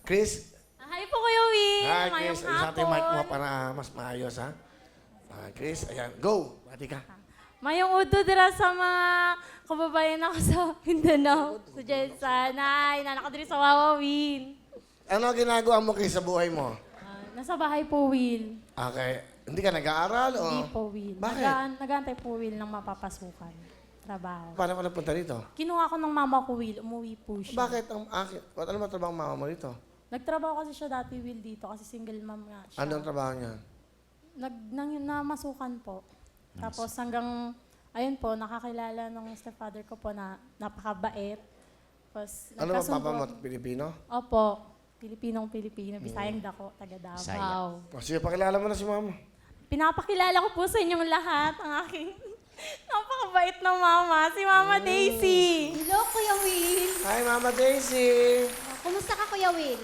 Chris? Hi po, Kuya Will. Hi, Mayong Chris. Ayos natin yung mic mo hapon. para mas maayos, ha? Chris, ayan. Go! Bati ka. Mayong udo dira sa mga kababayan ako sa Mindanao. Sa Jensan. Ay, nanak ko diri sa Wawawin. Ano ginagawa mo, Chris, sa buhay mo? Nasa bahay po, Will. Okay. Hindi ka nag-aaral, o? Hindi po, Will. Bakit? Nag-aantay po, Will, ng mapapasukan. Trabaho. Paano ka napunta dito? Kinuha ko ng mama ko, Will. Umuwi po siya. Bakit ang akin? Ano ba trabaho ang mama mo dito? Nagtrabaho kasi siya dati, Will, dito kasi single mom nga siya. Ano ang trabaho niya? Namasukan po. Tapos hanggang, ayun po, nakakilala ng stepfather ko po na napakabait. Tapos, Ano ba nagkasundo papa mo? ako. Pilipino? Opo. Pilipinong-Pilipino. Bisayang dako, taga Davao. O, sige, pakilala mo na si mama. Pinapakilala ko po sa inyong lahat ang aking napakabait na mama, si Mama Daisy. Hello, Kuya Will. Hi, Mama Daisy! Kumusta ka, Kuya Will?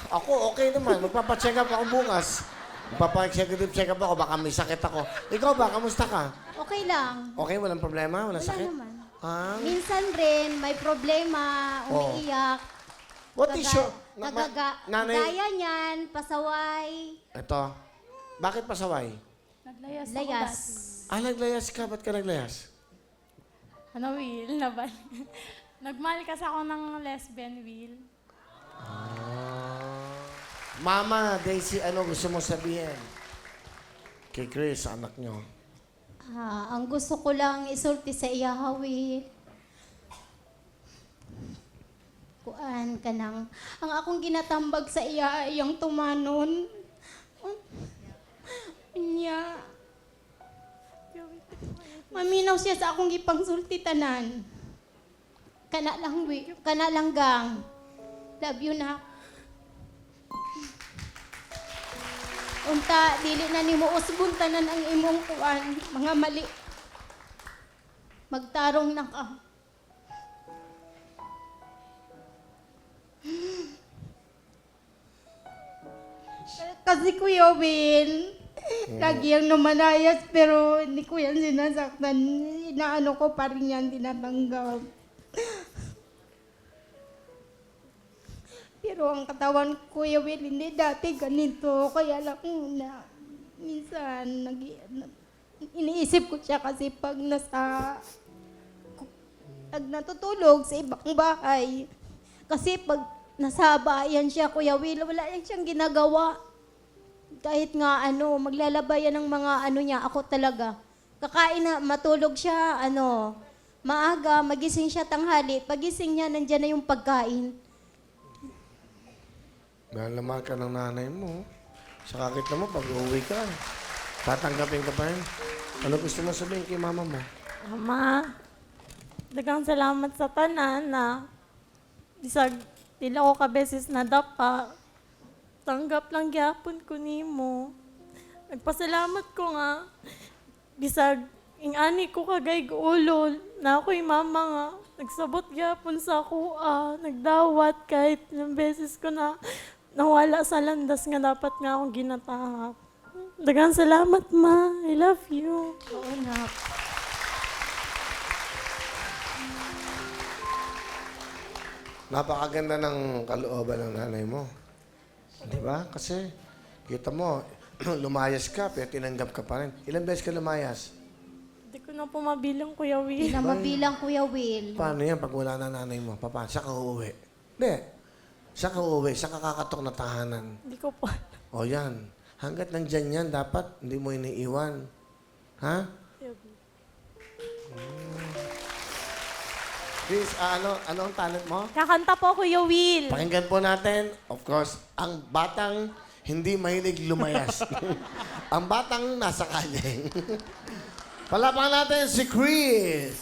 Ako, okay naman. Magpapacheck up ako bukas. Magpapa-executive check up ako. Baka may sakit ako. Ikaw ba? Kamusta ka? Okay lang. Okay? Walang problema? Walang Wala sakit? naman. Ah? Minsan rin, may problema, umiiyak. What is your... Kagaya niyan, pasaway, Ito. Bakit pasaway? Naglayas ako layas. dati. Naglayas ka. Ba't ka naglayas? Ano, Will? Nagmahal kasi ako ng lesbian, Will. Mama, Daisy, ano gusto mo sabihin? Kay Chris, anak nyo. Ang gusto ko lang isulti sa iya, Will. Kuan ka nang. Ang akong ginatambag sa iya ay ang tumanon. Niya. Maminaw siya sa akong gipangsulti tanan. Kana lang, kana lang gang. Love you na. Unta, dili na nimo usbon tanan ang imong kuan, mga mali. Magtarong na ka. Kasi Kuya Will, lagi ang numalayas pero hindi ko yan sinasaktan. Inaano ko pa rin yan, tinatanggap. Pero ang katawan ko, Kuya Will, hindi dati ganito. Kaya lang na minsan iniisip ko siya kasi pag natutulog sa ibang bahay. Kasi pag nasa bayan siya, Kuya Will, wala yan siyang ginagawa. Kahit nga maglalaba yan ng mga niya, ako talaga. Kakain na, matulog siya, maaga, magising siya tanghali. Pagising niya, nandyan na yung pagkain. Mahal na mahal ka ng nanay mo. Sa kakit mo, pag uuwi ka, tatanggapin ka pa rin. Ano gusto mo sabihin kay mama mo? Ama, dagang salamat sa tanan na bisag tila ko kabeses na dapa. Tanggap lang gyapon ko nimo. Nagpasalamat ko nga bisag ingani ko kagay ulol na ako'y mama nga nagsabot gyapon sa kuha, nagdawat kahit ilang beses ko na nawala sa landas nga dapat nga akong ginatahak. Dagang salamat, ma. I love you. Oo, nak. Napakaganda ng kalooban ng nanay mo. Di ba? Kasi, kita mo, lumayas ka, pero tinanggap ka pa rin. Ilang beses ka lumayas? Hindi ko na po mabilang, Kuya Hindi Will. na mabilang, Kuya Will. Paano yan pag wala na nanay mo? Papa, siya ka uuwi. Hindi. Siya ka uuwi. Siya ka kakatok na tahanan. Hindi ko po. O yan. Hanggat nandyan yan, dapat hindi mo iniiwan. Ha? Chris, ano ang talent mo? Kakanta po, Kuya Will. Pakinggan po natin, of course, ang batang hindi mahilig lumayas. Ang batang nasa kalye. Palapakan natin si Chris.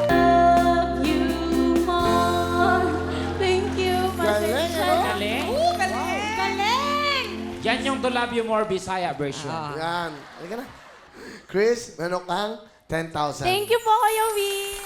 Love you more. Thank you, Galing, Pasensya. ano? Galing. Galing! Yan yung To Love You More Bisaya version. Yan. Halika na. Chris, meron kang 10,000. Thank you po, Kuya Will.